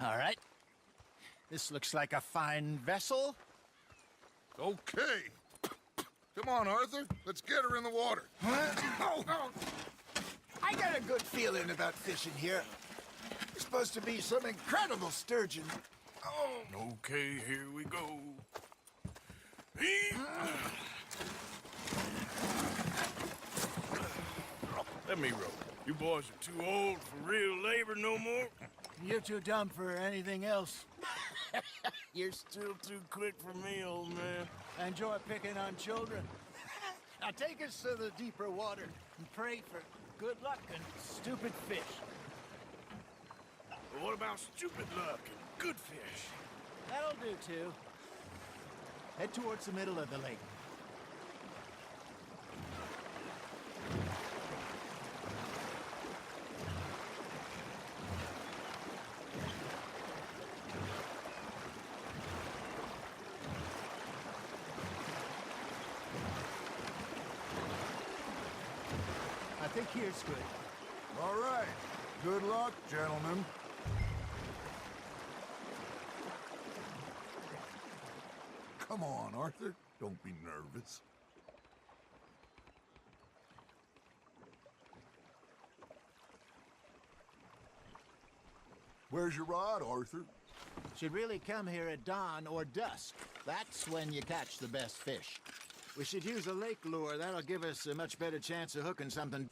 All right. This looks like a fine vessel. Okay. Come on, Arthur. Let's get her in the water. Oh. I got a good feeling about fishing here. It's supposed to be some incredible sturgeon. Oh. Okay, here we go. Let me row. You boys are too old for real labor no more. You're too dumb for anything else. You're still too quick for me, old man. I enjoy picking on children. Now take us to the deeper water and pray for good luck and stupid fish. But what about stupid luck and good fish? That'll do, too. Head towards the middle of the lake. I think here's good. All right. Good luck, gentlemen. Come on, Arthur. Don't be nervous. Where's your rod, Arthur? Should really come here at dawn or dusk. That's when you catch the best fish. We should use a lake lure. That'll give us a much better chance of hooking something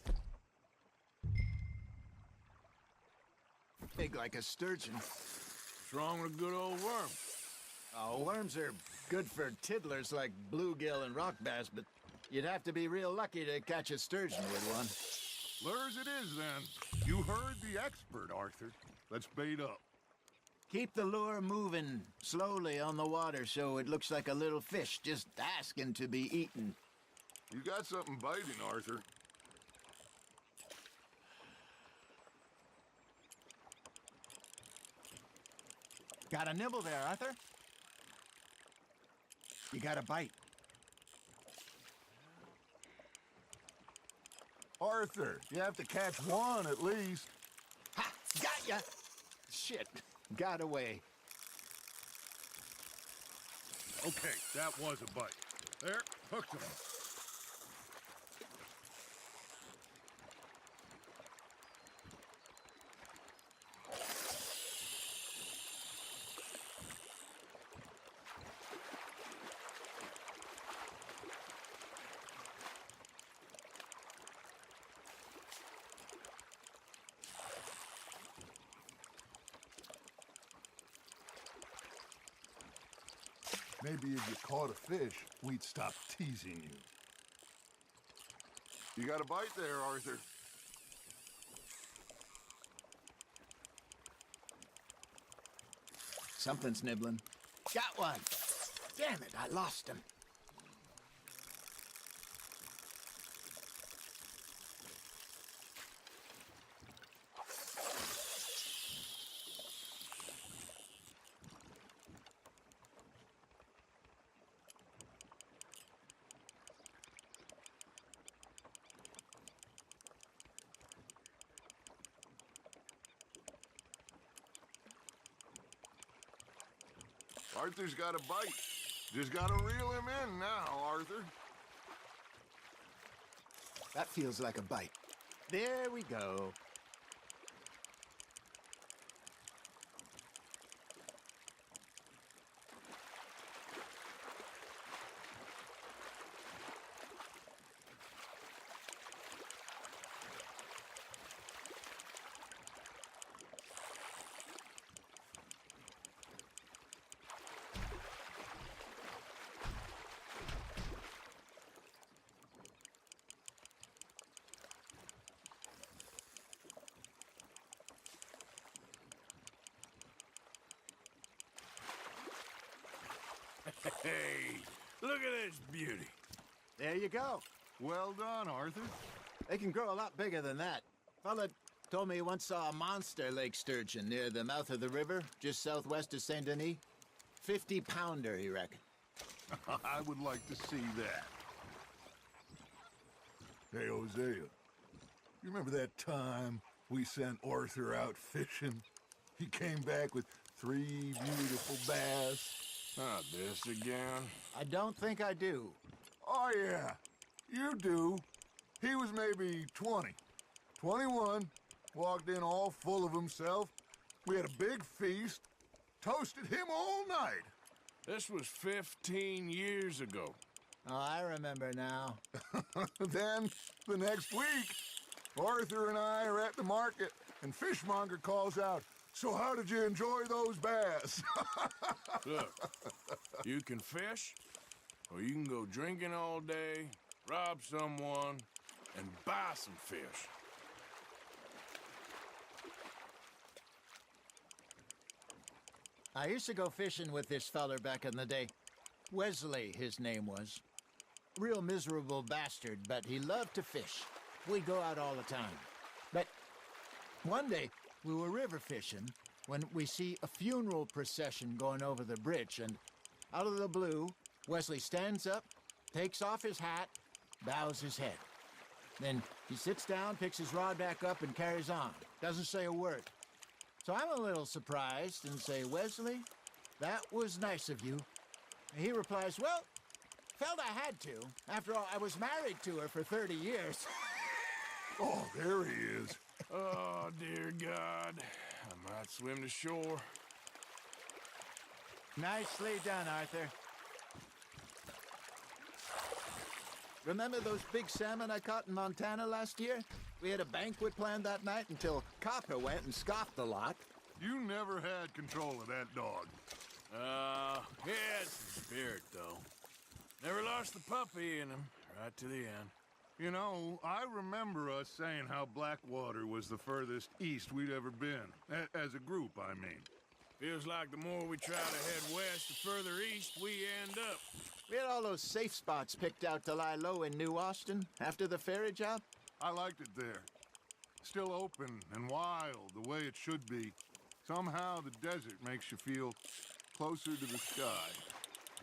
big like a sturgeon. What's wrong with a good old worm? Oh, worms are good for tiddlers like bluegill and rock bass, but you'd have to be real lucky to catch a sturgeon with one. Lures it is, then. You heard the expert, Arthur. Let's bait up. Keep the lure moving slowly on the water so it looks like a little fish just asking to be eaten. You got something biting, Arthur. Got a nibble there, Arthur? You got a bite. Arthur, you have to catch one at least. Ha! Got ya! Shit. Got away. Okay, that was a bite. There, hooked him. Maybe if you caught a fish, we'd stop teasing you. You got a bite there, Arthur. Something's nibbling. Got one! Damn it, I lost him. Arthur's got a bite. Just gotta reel him in now, Arthur. That feels like a bite. There we go. Hey, look at this beauty. There you go. Well done, Arthur. They can grow a lot bigger than that. Fella told me he once saw a monster lake sturgeon near the mouth of the river, just southwest of Saint Denis. 50-pounder, he reckoned. I would like to see that. Hey, Hosea. You remember that time we sent Arthur out fishing? He came back with 3 beautiful bass. Not this again. I don't think I do. Oh, yeah, you do. He was maybe 20, 21, walked in all full of himself. We had a big feast, toasted him all night. This was 15 years ago. Oh, I remember now. Then, the next week, Arthur and I are at the market, and Fishmonger calls out, "So how did you enjoy those bass?" Look, you can fish, or you can go drinking all day, rob someone, and buy some fish. I used to go fishing with this feller back in the day. Wesley, his name was. Real miserable bastard, but he loved to fish. We'd go out all the time. But one day, we were river fishing when we see a funeral procession going over the bridge, and out of the blue, Wesley stands up, takes off his hat, bows his head. Then he sits down, picks his rod back up, and carries on. Doesn't say a word. So I'm a little surprised and say, "Wesley, that was nice of you." And he replies, "Well, felt I had to. After all, I was married to her for 30 years. Oh, there he is. Oh, dear God. I might swim to shore. Nicely done, Arthur. Remember those big salmon I caught in Montana last year? We had a banquet planned that night until Copper went and scoffed the lot. You never had control of that dog. He had some spirit, though. Never lost the puppy in him, right to the end. You know, I remember us saying how Blackwater was the furthest east we'd ever been. As a group, I mean. Feels like the more we try to head west, the further east we end up. We had all those safe spots picked out to lie low in New Austin after the ferry job. I liked it there. Still open and wild, the way it should be. Somehow the desert makes you feel closer to the sky.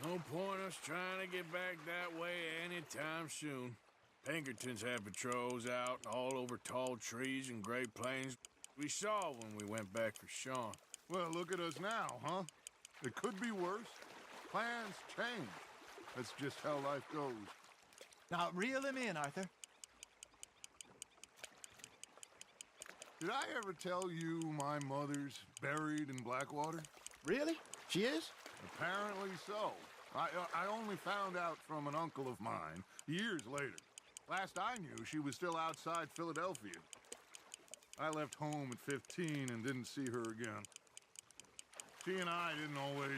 No point us trying to get back that way anytime soon. Pinkertons have patrols out all over tall trees and Great Plains. We saw when we went back for Sean. Well, look at us now, huh? It could be worse. Plans change. That's just how life goes. Now, reel him in, Arthur. Did I ever tell you my mother's buried in Blackwater? Really? She is? Apparently so. I only found out from an uncle of mine years later. Last I knew, she was still outside Philadelphia. I left home at 15 and didn't see her again. She and I didn't always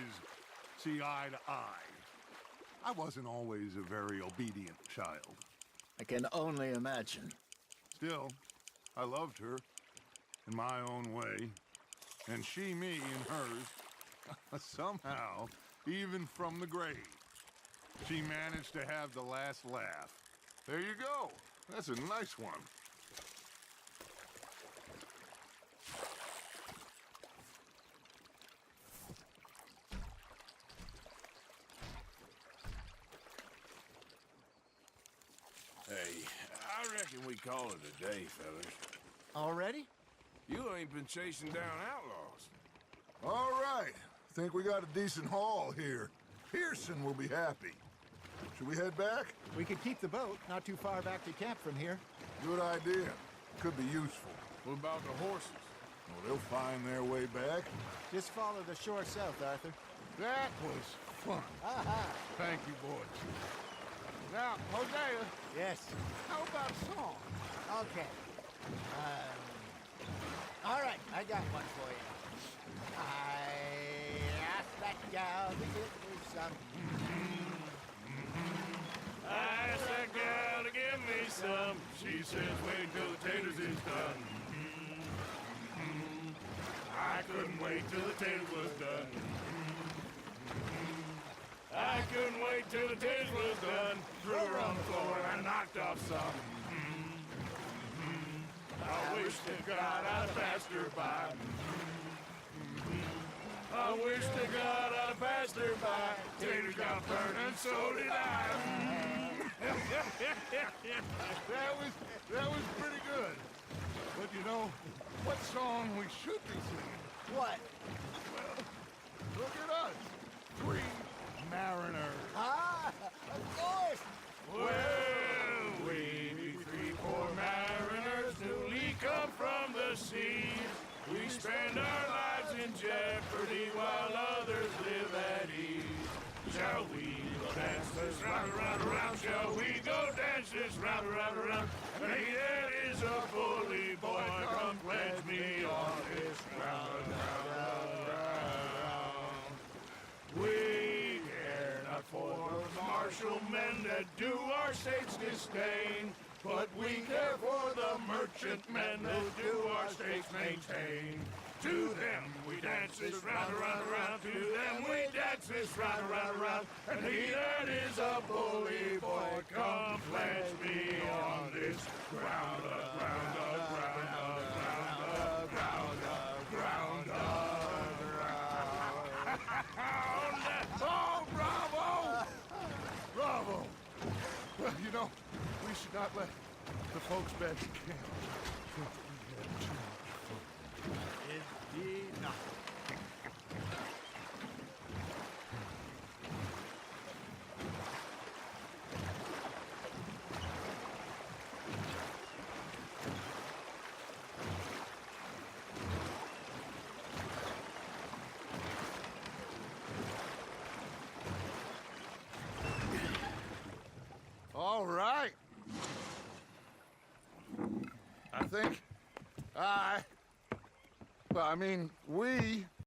see eye to eye. I wasn't always a very obedient child. I can only imagine. Still, I loved her in my own way, and she me in hers. Somehow, even from the grave, she managed to have the last laugh. There you go. That's a nice one. Hey, I reckon we call it a day, fellas. Already? You ain't been chasing down outlaws. All right. Think we got a decent haul here. Pearson will be happy. Should we head back? We could keep the boat not too far back to camp from here. Good idea. Could be useful. What about the horses? Well, they'll find their way back. Just follow the shore south, Arthur. That was fun. Aha! Thank you, boys. Now, Hosea, Yes. how about a song? Okay. All right, I got one for you. I asked that gal to give me some. I asked that gal to give me some. She says, wait till the taters is done. I couldn't wait till the taters was done. I couldn't wait till the taters was done. Threw her on the floor and I knocked off some. I wish to God I'd passed her by. I wish to God I'd passed her by. Taters got burned and so did I. That was pretty good. But you know, what song we should be singing What? Look at us. 3 mariners. Ah, of course. Well, we be 3 poor mariners newly come from the sea. We spend our lives in jeopardy while others live at ease. Shall we go dance this round, around, around? Shall we go dance this round, around, around? And he that is a bully boy, come pledge me on this round, round, round. We care not for the martial men that do our state's disdain, but we care for the merchant men who do our states maintain. To them we dance this round, around, around. To them we dance this round, around, around. And he that is a bully boy, come pledge me on this ground up, ground up, ground up, ground up, ground up, ground up, ground up. Oh, bravo! Bravo! Well, you know, we should not let the folks back in camp. Indeed not. All right. I think we